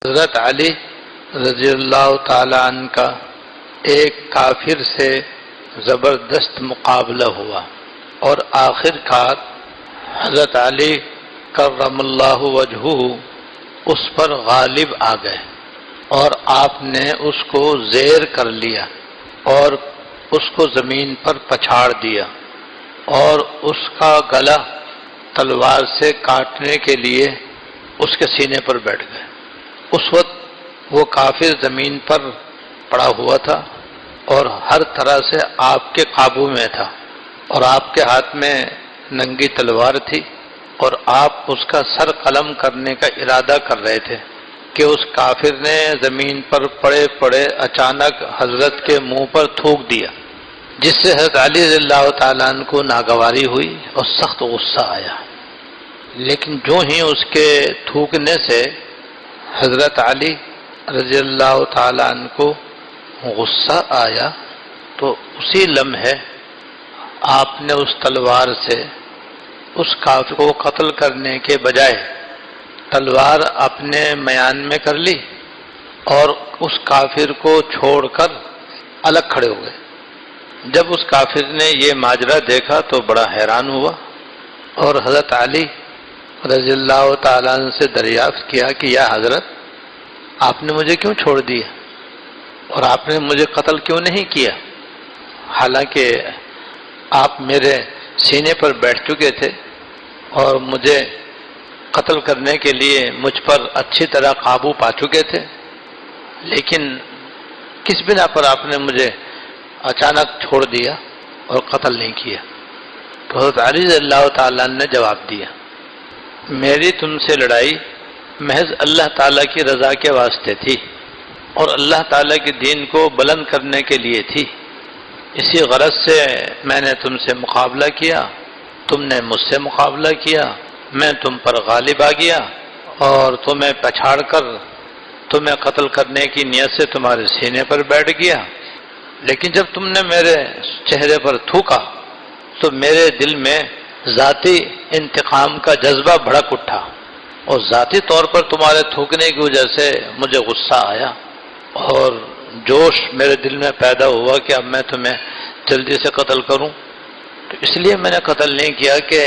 حضرت علی رضی اللہ تعالی عنہ کا ایک کافر سے زبردست مقابلہ ہوا اور آخر کار حضرت علی کرم اللہ وجہہ اس پر غالب آ گئے اور آپ نے اس کو زیر کر لیا اور اس کو زمین پر پچھاڑ دیا اور اس کا گلا تلوار سے کاٹنے کے لیے اس کے سینے پر بیٹھ گئے۔ اس وقت وہ کافر زمین پر پڑا ہوا تھا اور ہر طرح سے آپ کے قابو میں تھا اور آپ کے ہاتھ میں ننگی تلوار تھی اور آپ اس کا سر قلم کرنے کا ارادہ کر رہے تھے کہ اس کافر نے زمین پر پڑے پڑے اچانک حضرت کے منہ پر تھوک دیا، جس سے حضرت علی رضی اللہ تعالیٰ عنہ کو ناگواری ہوئی اور سخت غصہ آیا۔ لیکن جو ہی اس کے تھوکنے سے حضرت علی رضی اللہ تعالیٰ عنہ کو غصہ آیا تو اسی لمحے آپ نے اس تلوار سے اس کافر کو قتل کرنے کے بجائے تلوار اپنے میان میں کر لی اور اس کافر کو چھوڑ کر الگ کھڑے ہو گئے۔ جب اس کافر نے یہ ماجرا دیکھا تو بڑا حیران ہوا اور حضرت علی رضی اللہ تعالیٰ عنہ سے دریافت کیا کہ یا حضرت، آپ نے مجھے کیوں چھوڑ دیا اور آپ نے مجھے قتل کیوں نہیں کیا، حالانکہ آپ میرے سینے پر بیٹھ چکے تھے اور مجھے قتل کرنے کے لیے مجھ پر اچھی طرح قابو پا چکے تھے، لیکن کس بنا پر آپ نے مجھے اچانک چھوڑ دیا اور قتل نہیں کیا؟ تو حضرت علی رضی اللہ تعالیٰ نے جواب دیا، میری تم سے لڑائی محض اللہ تعالیٰ کی رضا کے واسطے تھی اور اللہ تعالیٰ کے دین کو بلند کرنے کے لیے تھی، اسی غرض سے میں نے تم سے مقابلہ کیا، تم نے مجھ سے مقابلہ کیا، میں تم پر غالب آ گیا اور تمہیں پچھاڑ کر تمہیں قتل کرنے کی نیت سے تمہارے سینے پر بیٹھ گیا، لیکن جب تم نے میرے چہرے پر تھوکا تو میرے دل میں ذاتی انتقام کا جذبہ بھڑک اٹھا اور ذاتی طور پر تمہارے تھوکنے کی وجہ سے مجھے غصہ آیا اور جوش میرے دل میں پیدا ہوا کہ اب میں تمہیں جلدی سے قتل کروں، تو اس لیے میں نے قتل نہیں کیا کہ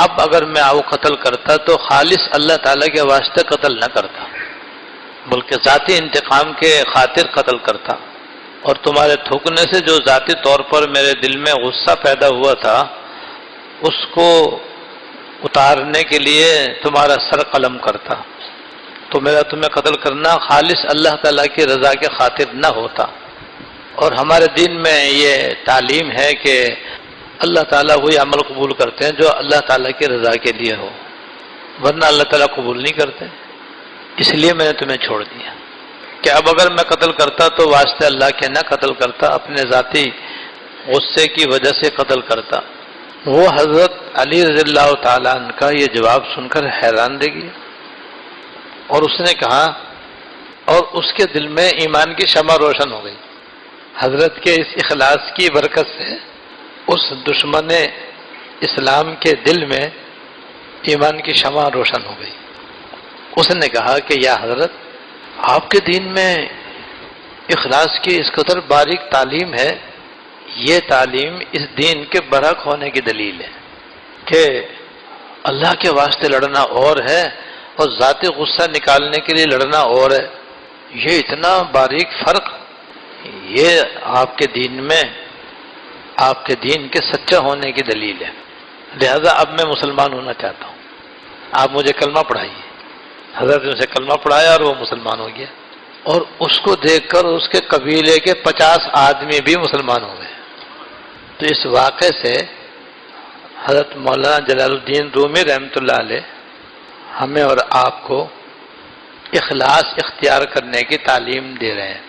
اب اگر میں وہ قتل کرتا تو خالص اللہ تعالیٰ کے واسطے قتل نہ کرتا بلکہ ذاتی انتقام کے خاطر قتل کرتا، اور تمہارے تھوکنے سے جو ذاتی طور پر میرے دل میں غصہ پیدا ہوا تھا اس کو اتارنے کے لیے تمہارا سر قلم کرتا، تو میرا تمہیں قتل کرنا خالص اللہ تعالیٰ کی رضا کے خاطر نہ ہوتا۔ اور ہمارے دین میں یہ تعلیم ہے کہ اللہ تعالیٰ وہی عمل قبول کرتے ہیں جو اللہ تعالیٰ کی رضا کے لیے ہو، ورنہ اللہ تعالیٰ قبول نہیں کرتے، اس لیے میں نے تمہیں چھوڑ دیا کہ اب اگر میں قتل کرتا تو واسطے اللہ کے نہ قتل کرتا، اپنے ذاتی غصے کی وجہ سے قتل کرتا۔ وہ حضرت علی رضی اللہ تعالیٰ عنہ کا یہ جواب سن کر حیران رہ گیا اور اس نے کہا، اور اس کے دل میں ایمان کی شمع روشن ہو گئی۔ حضرت کے اس اخلاص کی برکت سے اس دشمن اسلام کے دل میں ایمان کی شمع روشن ہو گئی۔ اس نے کہا کہ یا حضرت، آپ کے دین میں اخلاص کی اس قدر باریک تعلیم ہے، یہ تعلیم اس دین کے برحق ہونے کی دلیل ہے کہ اللہ کے واسطے لڑنا اور ہے اور ذاتی غصہ نکالنے کے لیے لڑنا اور ہے، یہ اتنا باریک فرق، یہ آپ کے دین میں آپ کے دین کے سچا ہونے کی دلیل ہے، لہذا اب میں مسلمان ہونا چاہتا ہوں، آپ مجھے کلمہ پڑھائیے۔ حضرت نے اسے کلمہ پڑھایا اور وہ مسلمان ہو گیا، اور اس کو دیکھ کر اس کے قبیلے کے 50 آدمی بھی مسلمان ہو گئے۔ تو اس واقعے سے حضرت مولانا جلال الدین رومی رحمۃ اللہ علیہ ہمیں اور آپ کو اخلاص اختیار کرنے کی تعلیم دے رہے ہیں۔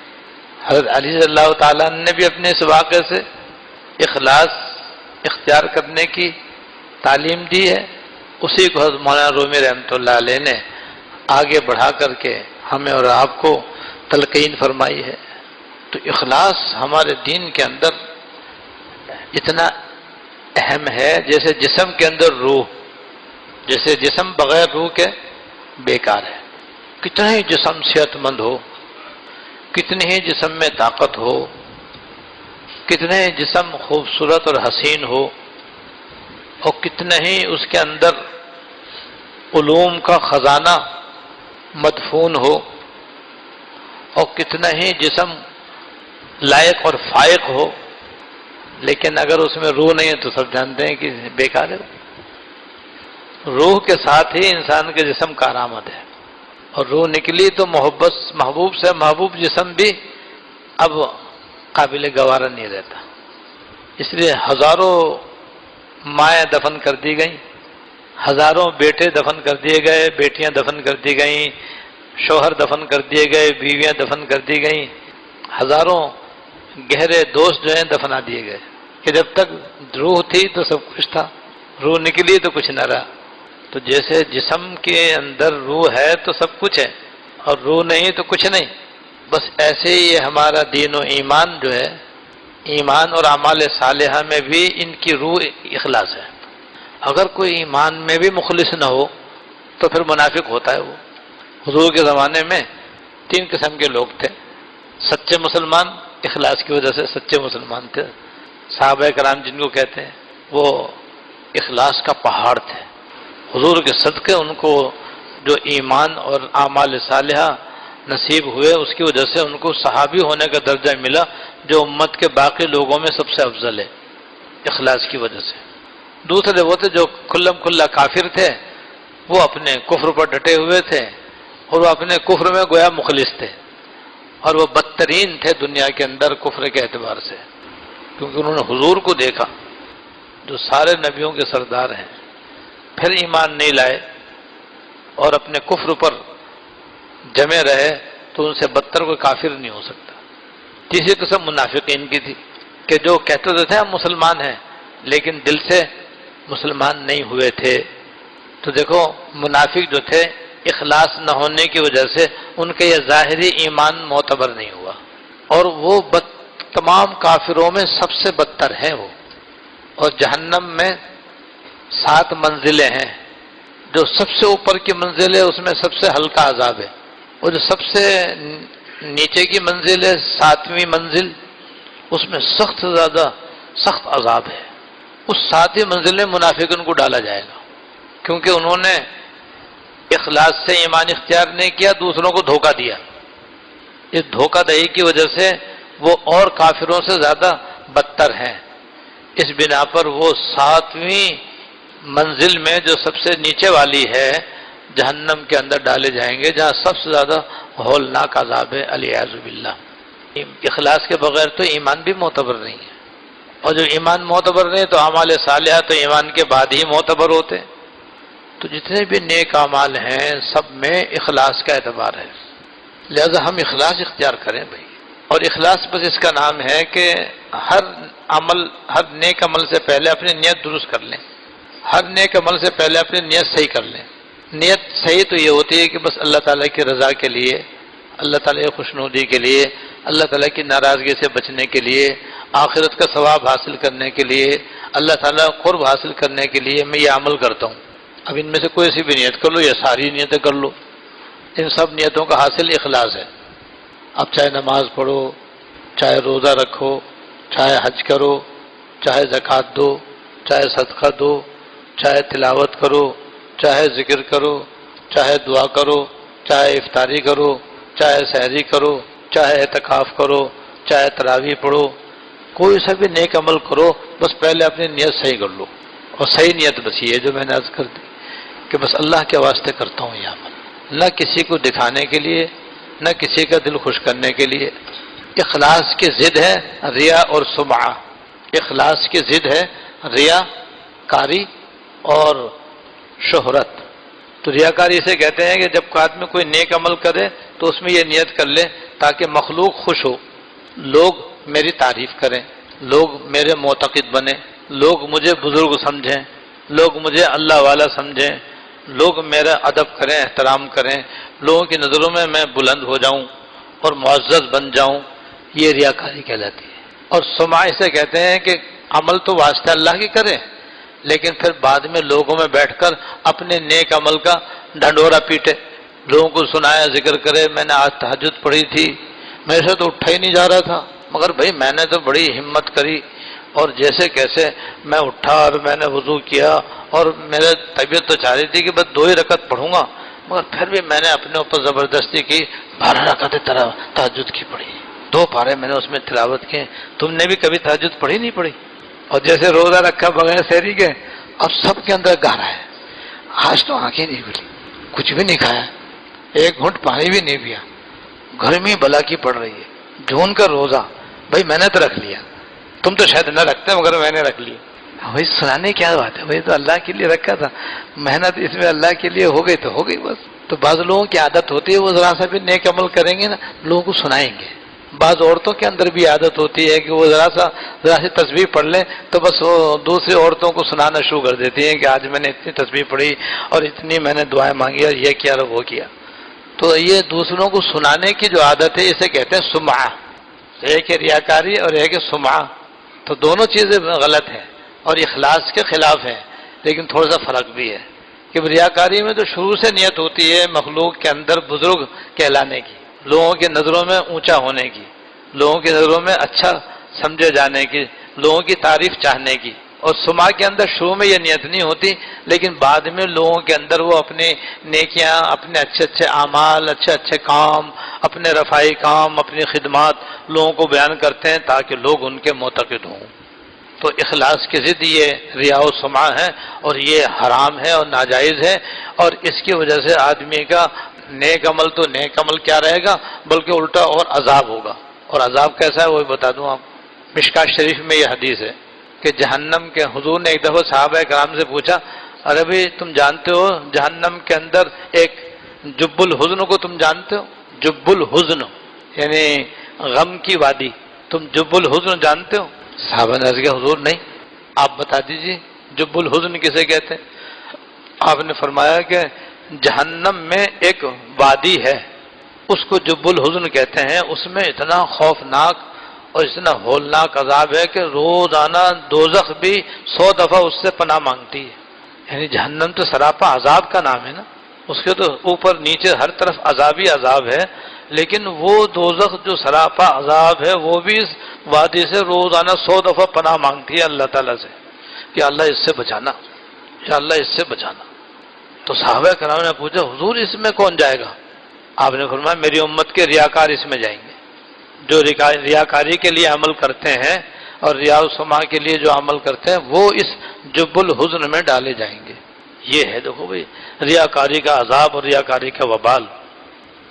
حضرت علی رضی اللہ تعالیٰ نے بھی اپنے اس واقعے سے اخلاص اختیار کرنے کی تعلیم دی ہے، اسی کو حضرت مولانا رومی رحمۃ اللہ علیہ نے آگے بڑھا کر کے ہمیں اور آپ کو تلقین فرمائی ہے۔ تو اخلاص ہمارے دین کے اندر اتنا اہم ہے جیسے جسم کے اندر روح، جیسے جسم بغیر روح کے بیکار ہے۔ کتنا ہی جسم صحت مند ہو، کتنی ہی جسم میں طاقت ہو، کتنے ہی جسم خوبصورت اور حسین ہو، اور کتنے ہی اس کے اندر علوم کا خزانہ مدفون ہو، اور کتنا ہی جسم لائق اور فائق ہو، لیکن اگر اس میں روح نہیں ہے تو سب جانتے ہیں کہ بیکار ہے۔ روح کے ساتھ ہی انسان کے جسم کارآمد ہے، اور روح نکلی تو محبوب سے محبوب جسم بھی اب قابل گوارا نہیں رہتا۔ اس لیے ہزاروں مائیں دفن کر دی گئیں، ہزاروں بیٹے دفن کر دیے گئے، بیٹیاں دفن کر دی گئیں، شوہر دفن کر دیے گئے، بیویاں دفن کر دی گئیں، ہزاروں گہرے دوست جو ہیں دفنا دیے گئے، کہ جب تک روح تھی تو سب کچھ تھا، روح نکلی تو کچھ نہ رہا۔ تو جیسے جسم کے اندر روح ہے تو سب کچھ ہے، اور روح نہیں تو کچھ نہیں، بس ایسے ہی ہمارا دین و ایمان جو ہے، ایمان اور اعمال صالحہ میں بھی ان کی روح اخلاص ہے۔ اگر کوئی ایمان میں بھی مخلص نہ ہو تو پھر منافق ہوتا ہے وہ۔ حضور کے زمانے میں 3 قسم کے لوگ تھے۔ سچے مسلمان، اخلاص کی وجہ سے سچے مسلمان تھے، صحابہ کرام جن کو کہتے ہیں، وہ اخلاص کا پہاڑ تھے۔ حضور کے صدقے ان کو جو ایمان اور اعمال صالحہ نصیب ہوئے، اس کی وجہ سے ان کو صحابی ہونے کا درجہ ملا، جو امت کے باقی لوگوں میں سب سے افضل ہے، اخلاص کی وجہ سے۔ دوسرے وہ تھے جو کھلم کھلا کافر تھے، وہ اپنے کفر پر ڈٹے ہوئے تھے، اور وہ اپنے کفر میں گویا مخلص تھے، اور وہ بدترین تھے دنیا کے اندر کفر کے اعتبار سے، کیونکہ انہوں نے حضور کو دیکھا جو سارے نبیوں کے سردار ہیں، پھر ایمان نہیں لائے اور اپنے کفر پر جمے رہے، تو ان سے بدتر کوئی کافر نہیں ہو سکتا۔ تیسری قسم منافقین کی تھی، کہ جو کہتے تھے ہم مسلمان ہیں لیکن دل سے مسلمان نہیں ہوئے تھے۔ تو دیکھو منافق جو تھے، اخلاص نہ ہونے کی وجہ سے ان کے یہ ظاہری ایمان معتبر نہیں ہوا، اور وہ تمام کافروں میں سب سے بدتر ہیں وہ۔ اور جہنم میں 7 منزلیں ہیں، جو سب سے اوپر کی منزل ہے اس میں سب سے ہلکا عذاب ہے، اور جو سب سے نیچے کی منزل ہے 7ویں منزل، اس میں سخت سے زیادہ سخت عذاب ہے۔ اس 7ویں منزل میں منافقین کو ڈالا جائے گا، کیونکہ انہوں نے اخلاص سے ایمان اختیار نہیں کیا، دوسروں کو دھوکہ دیا۔ اس دھوکہ دہی کی وجہ سے وہ اور کافروں سے زیادہ بدتر ہیں، اس بنا پر وہ 7ویں منزل میں جو سب سے نیچے والی ہے جہنم کے اندر ڈالے جائیں گے، جہاں سب سے زیادہ ہولناک عذاب ہے، والعیاذ باللہ۔ اخلاص کے بغیر تو ایمان بھی معتبر نہیں ہے، اور جو ایمان معتبر نہیں تو اعمال صالحہ تو ایمان کے بعد ہی معتبر ہوتے۔ تو جتنے بھی نیک اعمال ہیں سب میں اخلاص کا اعتبار ہے، لہذا ہم اخلاص اختیار کریں بھائی۔ اور اخلاص بس اس کا نام ہے کہ ہر نیک عمل سے پہلے اپنی نیت درست کر لیں، ہر نیک عمل سے پہلے اپنی نیت صحیح کر لیں۔ نیت صحیح تو یہ ہوتی ہے کہ بس اللہ تعالیٰ کی رضا کے لیے، اللہ تعالیٰ کی خوشنودی کے لیے، اللہ تعالیٰ کی ناراضگی سے بچنے کے لیے، آخرت کا ثواب حاصل کرنے کے لیے، اللہ تعالیٰ قرب حاصل کرنے کے لیے میں یہ عمل کرتا ہوں۔ اب ان میں سے کوئی سی بھی نیت کر لو یا ساری نیتیں کر لو، ان سب نیتوں کا حاصل اخلاص ہے۔ اب چاہے نماز پڑھو، چاہے روزہ رکھو، چاہے حج کرو، چاہے زکوٰۃ دو، چاہے صدقہ دو، چاہے تلاوت کرو، چاہے ذکر کرو، چاہے دعا کرو، چاہے افطاری کرو، چاہے سحری کرو، چاہے اعتکاف کرو، چاہے تراویح پڑھو، کوئی سا بھی نیک عمل کرو، بس پہلے اپنی نیت صحیح کر لو۔ اور صحیح نیت بس یہ جو میں نے عرض کر دی کہ بس اللہ کے واسطے کرتا ہوں یہ عمل، نہ کسی کو دکھانے کے لیے، نہ کسی کا دل خوش کرنے کے لیے۔ اخلاص کی ضد ہے ریا اور سمعہ، اخلاص کی ضد ہے ریا کاری اور شہرت۔ تو ریاکاری اسے کہتے ہیں کہ جب آدمی کوئی نیک عمل کرے تو اس میں یہ نیت کر لے تاکہ مخلوق خوش ہو، لوگ میری تعریف کریں، لوگ میرے معتقد بنیں، لوگ مجھے بزرگ سمجھیں، لوگ مجھے اللہ والا سمجھیں، لوگ میرا ادب کریں، احترام کریں، لوگوں کی نظروں میں میں بلند ہو جاؤں اور معزز بن جاؤں، یہ ریاکاری کہلاتی ہے۔ اور سمعہ اسے کہتے ہیں کہ عمل تو واسطہ اللہ کی کرے، لیکن پھر بعد میں لوگوں میں بیٹھ کر اپنے نیک عمل کا ڈھنڈورا پیٹے لوگوں کو سنایا ذکر کرے میں نے آج تہجد پڑھی تھی، میرے سے تو اٹھا ہی نہیں جا رہا تھا، مگر بھائی میں نے تو بڑی ہمت کری اور جیسے کیسے میں اٹھا اور میں نے وضو کیا، اور میرے طبیعت تو چاہ رہی تھی کہ بس 2 ہی رکعت پڑھوں گا، مگر پھر بھی میں نے اپنے اوپر زبردستی کی 12 رکعتیں تہجد کی پڑھی، 2 پارے میں نے اس میں تلاوت کیے۔ تم نے بھی کبھی تہجد پڑھی نہیں پڑھی؟ اور جیسے روزہ رکھا بغیر سحری کے، اب سب کے اندر گہرا ہے، آج تو آنکھیں نہیں کھلی، کچھ بھی نہیں کھایا، 1 گھونٹ پانی بھی نہیں پیا، گرمی بلا کی پڑ رہی ہے، جون کا روزہ، بھائی میں نے تو رکھ لیا، تم تو شاید نہ رکھتے مگر میں نے رکھ لیا۔ بھائی سنانے کیا بات ہے، بھائی تو اللہ کے لیے رکھا تھا، محنت اس میں اللہ کے لیے ہو گئی تو ہو گئی بس۔ تو بعض لوگوں کی عادت ہوتی ہے وہ ذرا سا بھی نیک عمل کریں گے نا لوگوں کو سنائیں گے۔ بعض عورتوں کے اندر بھی عادت ہوتی ہے کہ وہ ذرا سی تسبیح پڑھ لیں تو بس وہ دوسری عورتوں کو سنانا شروع کر دیتی ہیں کہ آج میں نے اتنی تسبیح پڑھی اور اتنی میں نے دعائیں مانگی اور یہ کیا اور وہ کیا۔ تو یہ دوسروں کو سنانے کی جو عادت ہے اسے کہتے ہیں سمعہ، ایک ہے ریاکاری اور ایک ہے سمعہ، تو دونوں چیزیں غلط ہیں اور اخلاص کے خلاف ہیں، لیکن تھوڑا سا فرق بھی ہے کہ ریاکاری میں تو شروع سے نیت ہوتی ہے مخلوق کے اندر بزرگ کہلانے کی، لوگوں کی نظروں میں اونچا ہونے کی، لوگوں کی نظروں میں اچھا سمجھے جانے کی، لوگوں کی تعریف چاہنے کی، اور سماع کے اندر شروع میں یہ نیت نہیں ہوتی، لیکن بعد میں لوگوں کے اندر وہ اپنی نیکیاں، اپنے اچھے اچھے اعمال، اچھے اچھے کام، اپنے رفائی کام، اپنی خدمات لوگوں کو بیان کرتے ہیں تاکہ لوگ ان کے معتقد ہوں۔ تو اخلاص کی ضد یہ ریا و سمعہ ہے اور یہ حرام ہے اور ناجائز ہے، اور اس کی وجہ سے آدمی کا نیک عمل تو نیک عمل کیا رہے گا بلکہ الٹا اور عذاب ہوگا۔ اور عذاب کیسا ہے وہ بتا دوں آپ، مشکات شریف میں یہ حدیث ہے کہ جہنم کے حضور نے ایک دفعہ صحابہ کرام سے پوچھا، ارے بھائی تم جانتے ہو جہنم کے اندر ایک جب الحزن کو تم جانتے ہو؟ جب الحزن یعنی غم کی وادی، تم جب الحزن جانتے ہو؟ صحابہ نے عرض کیا حضور نہیں، آپ بتا دیجیے جب الحزن کسے کہتے ہیں؟ آپ نے فرمایا کہ جہنم میں ایک وادی ہے اس کو جب الحزن کہتے ہیں، اس میں اتنا خوفناک اور اتنا ہولناک عذاب ہے کہ روزانہ دوزخ بھی 100 دفعہ اس سے پناہ مانگتی ہے۔ یعنی جہنم تو سراپا عذاب کا نام ہے نا، اس کے تو اوپر نیچے ہر طرف عذاب ہی عذاب ہے، لیکن وہ دوزخ جو سراپا عذاب ہے وہ بھی اس وادی سے روزانہ 100 دفعہ پناہ مانگتی ہے اللہ تعالیٰ سے کہ اللہ اس سے بچانا، یا اللہ اس سے بچانا۔ تو صحابہ کرام نے پوچھا حضور اس میں کون جائے گا؟ آپ نے فرمایا میری امت کے ریاکار اس میں جائیں گے، جو ریاکاری کے لیے عمل کرتے ہیں اور ریا و سماع کے لیے جو عمل کرتے ہیں وہ اس جب الحزن میں ڈالے جائیں گے۔ یہ ہے دیکھو بھائی ریاکاری کا عذاب اور ریاکاری کا وبال،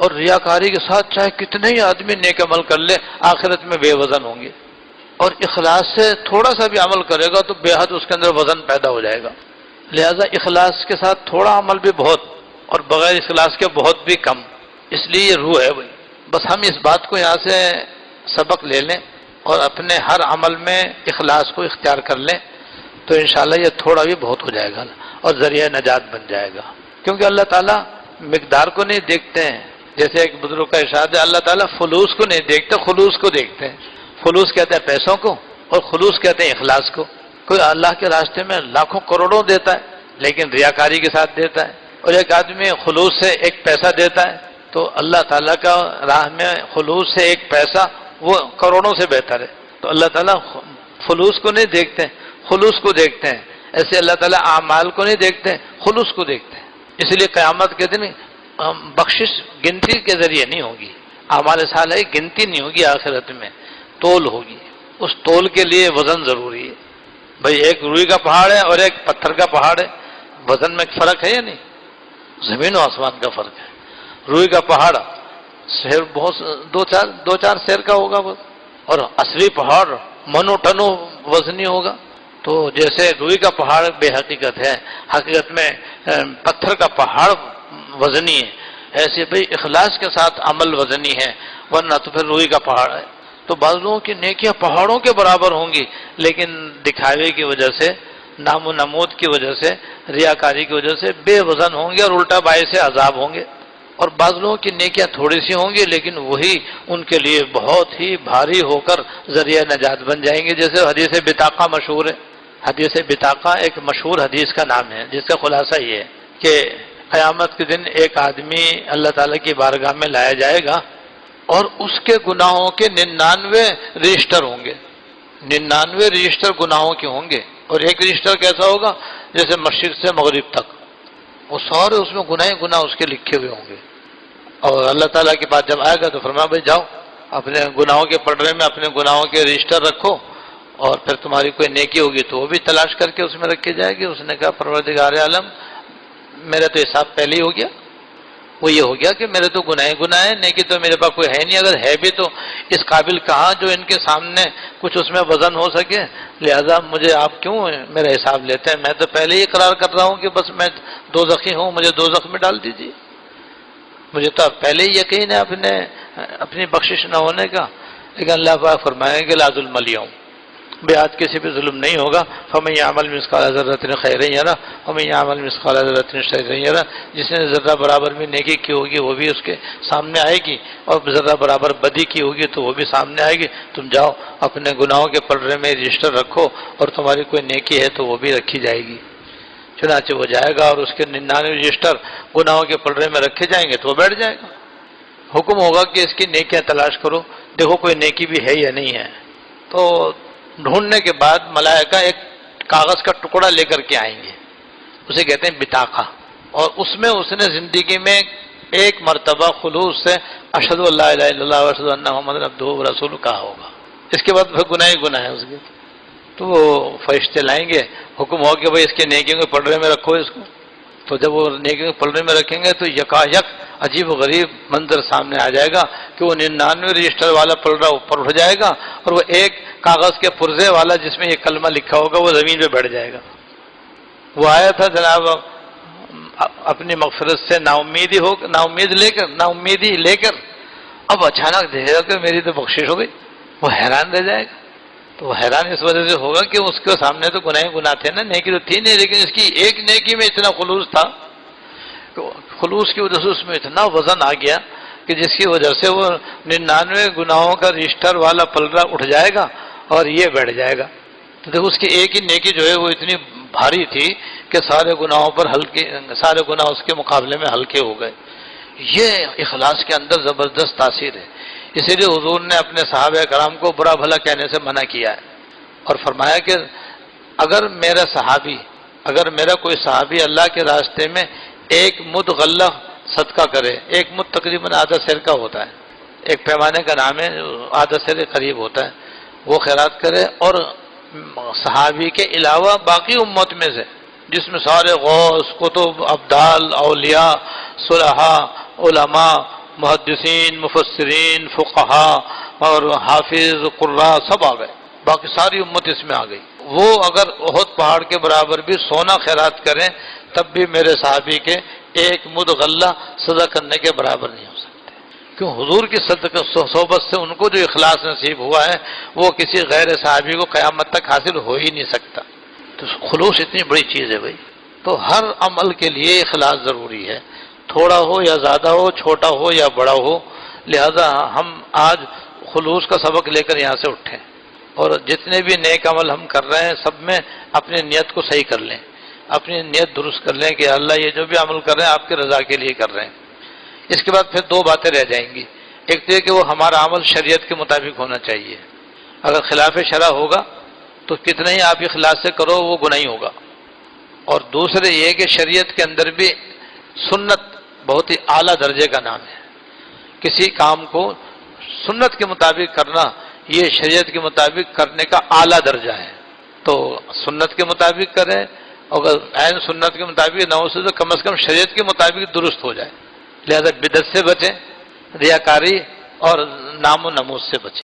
اور ریاکاری کے ساتھ چاہے کتنے ہی آدمی نیک عمل کر لے آخرت میں بے وزن ہوں گے، اور اخلاص سے تھوڑا سا بھی عمل کرے گا تو بے حد اس کے اندر وزن پیدا ہو جائے گا۔ لہذا اخلاص کے ساتھ تھوڑا عمل بھی بہت اور بغیر اخلاص کے بہت بھی کم، اس لیے یہ روح ہے بھائی۔ بس ہم اس بات کو یہاں سے سبق لے لیں اور اپنے ہر عمل میں اخلاص کو اختیار کر لیں تو انشاءاللہ یہ تھوڑا بھی بہت ہو جائے گا اور ذریعہ نجات بن جائے گا، کیونکہ اللہ تعالیٰ مقدار کو نہیں دیکھتے ہیں، جیسے ایک بزرگ کا ارشاد ہے اللہ تعالیٰ فلوس کو نہیں دیکھتے خلوص کو دیکھتے ہیں۔ فلوس کہتے ہیں پیسوں کو اور خلوص کہتے ہیں اخلاص کو۔ کوئی اللہ کے راستے میں لاکھوں کروڑوں دیتا ہے لیکن ریاکاری کے ساتھ دیتا ہے، اور ایک آدمی خلوص سے ایک پیسہ دیتا ہے، تو اللہ تعالیٰ کا راہ میں خلوص سے ایک پیسہ وہ کروڑوں سے بہتر ہے۔ تو اللہ تعالیٰ فلوس کو نہیں دیکھتے خلوص کو دیکھتے ہیں، ایسے اللہ تعالیٰ اعمال کو نہیں دیکھتے خلوص کو دیکھتے ہیں۔ اس لیے قیامت کے دن بخشش گنتی کے ذریعے نہیں ہوگی، اعمال صالحہ گنتی نہیں ہوگی، آخرت میں تول ہوگی، اس تول کے لیے وزن ضروری ہے۔ بھئی ایک روئی کا پہاڑ ہے اور ایک پتھر کا پہاڑ ہے، وزن میں فرق ہے یا نہیں؟ زمین و آسمان کا فرق ہے۔ روئی کا پہاڑ شہر بہت دو چار شہر کا ہوگا بس، اور اصلی پہاڑ منو ٹنو وزنی ہوگا۔ تو جیسے روئی کا پہاڑ بے حقیقت ہے، حقیقت میں پتھر کا پہاڑ وزنی ہے، ایسے بھئی اخلاص کے ساتھ عمل وزنی ہے، ورنہ تو پھر روئی کا پہاڑ ہے۔ تو بعض لوگوں کی نیکیاں پہاڑوں کے برابر ہوں گی لیکن دکھاوے کی وجہ سے، نام و نمود کی وجہ سے، ریاکاری کی وجہ سے بے وزن ہوں گے اور الٹا باعث عذاب ہوں گے۔ اور بعض لوگوں کی نیکیاں تھوڑی سی ہوں گی لیکن وہی ان کے لیے بہت ہی بھاری ہو کر ذریعہ نجات بن جائیں گے۔ جیسے حدیث بطاقہ مشہور ہے، حدیث بطاقہ ایک مشہور حدیث کا نام ہے جس کا خلاصہ یہ ہے کہ قیامت کے دن ایک آدمی اللہ تعالیٰ کی بارگاہ میں لایا جائے گا اور اس کے گناہوں کے 99 رجسٹر ہوں گے، 99 رجسٹر گناہوں کے ہوں گے، اور ایک رجسٹر کیسا ہوگا جیسے مشرق سے مغرب تک، وہ سارے اس میں گناہ اس کے لکھے ہوئے ہوں گے۔ اور اللہ تعالیٰ کے پاس جب آئے گا تو فرمایا بھائی جاؤ اپنے گناہوں کے پڑھنے میں اپنے گناہوں کے رجسٹر رکھو، اور پھر تمہاری کوئی نیکی ہوگی تو وہ بھی تلاش کر کے اس میں رکھی جائے گی۔ اس نے کہا پروردگار عالم میرا تو حساب پہلے ہی ہو گیا، وہ یہ ہو گیا کہ میرے تو گناہ ہیں، نیکی تو میرے پاس کوئی ہے نہیں، اگر ہے بھی تو اس قابل کہاں جو ان کے سامنے کچھ اس میں وزن ہو سکے، لہذا مجھے آپ کیوں میرا حساب لیتے ہیں؟ میں تو پہلے ہی اقرار کر رہا ہوں کہ بس میں دوزخی ہوں، مجھے دوزخ میں ڈال دیجیے، مجھے تو پہلے ہی یقین ہے اپنی بخشش نہ ہونے کا۔ لیکن اللہ پاک فرمائیں گے لا ظلم اليوم، بے آج کسی پہ ظلم نہیں ہوگا۔ فمن یعمل مثقال ذرۃ خیرا یرہ ومن یعمل مثقال ذرۃ شرا یرہ، جس نے ذرہ برابر بھی نیکی کی ہوگی وہ بھی اس کے سامنے آئے گی، اور ذرہ برابر بدی کی ہوگی تو وہ بھی سامنے آئے گی۔ تم جاؤ اپنے گناہوں کے پلڑے میں رجسٹر رکھو، اور تمہاری کوئی نیکی ہے تو وہ بھی رکھی جائے گی۔ چنانچہ وہ جائے گا اور اس کے 99 رجسٹر گناہوں کے پلڑے میں رکھے جائیں گے تو وہ بیٹھ جائے گا۔ حکم ہوگا کہ اس کی نیکیاں تلاش کرو، دیکھو کوئی نیکی بھی ہے یا نہیں ہے۔ تو ڈھونڈنے کے بعد ملائکہ ایک کاغذ کا ٹکڑا لے کر کے آئیں گے، اسے کہتے ہیں بطاقہ، اور اس میں اس نے زندگی میں ایک مرتبہ خلوص سے اشہد ان لا الہ الا اللہ واشہد ان محمد عبدہ ورسولہ کہا ہوگا۔ اس کے بعد پھر گناہ ہی گناہ ہے اس کے۔ تو وہ فرشتے لائیں گے، حکم ہو کہ بھائی اس کے نیکیوں کے پلڑے میں رکھو اس کو۔ تو جب وہ نیکیوں کے پلڑے میں رکھیں گے تو یکایک عجیب و غریب منظر سامنے آ جائے گا کہ وہ 99 رجسٹر والا پلڑا اوپر اٹھ جائے گا، اور وہ ایک کاغذ کے پرزے والا جس میں یہ کلمہ لکھا ہوگا وہ زمین پہ بیٹھ جائے گا۔ وہ آیا تھا جناب اپنی مغفرت سے نا امیدی لے کر اب اچانک دیکھے گا کہ میری تو بخشش ہو گئی، وہ حیران رہ جائے گا۔ تو وہ حیران اس وجہ سے ہوگا کہ اس کے سامنے تو گناہ تھے نا، نیکی تو تھی نہیں، لیکن اس کی ایک نیکی میں اتنا خلوص تھا، خلوص کی وجہ سے اس میں اتنا وزن آ گیا کہ جس کی وجہ سے وہ 99 گناہوں کا رجسٹر والا پلڑا اٹھ جائے گا اور یہ بیٹھ جائے گا۔ تو دیکھو اس کی ایک ہی نیکی جو ہے وہ اتنی بھاری تھی کہ سارے گناہ اس کے مقابلے میں ہلکے ہو گئے۔ یہ اخلاص کے اندر زبردست تاثیر ہے۔ اسی لیے حضور نے اپنے صحابہ کرام کو برا بھلا کہنے سے منع کیا ہے، اور فرمایا کہ اگر میرا کوئی صحابی اللہ کے راستے میں ایک مد غلہ صدقہ کرے، ایک مد تقریباً آدھا سیر کا ہوتا ہے، ایک پیمانے کا نام ہے آدھا سیر کے قریب ہوتا ہے، وہ خیرات کرے، اور صحابی کے علاوہ باقی امت میں سے جس میں سارے غوث، کتب، ابدال، اولیاء، صلحاء، علماء، محدثین، مفسرین، فقہاء اور حافظ، قراء سب آ گئے، باقی ساری امت اس میں آ گئی، وہ اگر احد پہاڑ کے برابر بھی سونا خیرات کریں تب بھی میرے صحابی کے ایک مد غلہ سزا کرنے کے برابر نہیں ہو سکتے، کیوں حضور کی صحبت سے ان کو جو اخلاص نصیب ہوا ہے وہ کسی غیر صحابی کو قیامت تک حاصل ہو ہی نہیں سکتا۔ تو خلوص اتنی بڑی چیز ہے بھائی، تو ہر عمل کے لیے اخلاص ضروری ہے، تھوڑا ہو یا زیادہ ہو، چھوٹا ہو یا بڑا ہو۔ لہذا ہم آج خلوص کا سبق لے کر یہاں سے اٹھیں، اور جتنے بھی نیک عمل ہم کر رہے ہیں سب میں اپنی نیت کو صحیح کر لیں، اپنی نیت درست کر لیں کہ اللہ یہ جو بھی عمل کر رہے ہیں آپ کی رضا کے لیے کر رہے ہیں۔ اس کے بعد پھر دو باتیں رہ جائیں گی، ایک تو یہ کہ وہ ہمارا عمل شریعت کے مطابق ہونا چاہیے، اگر خلاف شرع ہوگا تو کتنا ہی آپ اخلاص سے کرو وہ گناہی ہوگا، اور دوسرے یہ کہ شریعت کے اندر بھی سنت بہت ہی اعلیٰ درجے کا نام ہے، کسی کام کو سنت کے مطابق کرنا یہ شریعت کے مطابق کرنے کا اعلیٰ درجہ ہے۔ تو سنت کے مطابق کریں، اگر عین سنت کے مطابق نہ ہو سکے تو کم از کم شریعت کے مطابق درست ہو جائے، لہذا بدعت سے بچیں، ریاکاری اور نام و نموز سے بچیں۔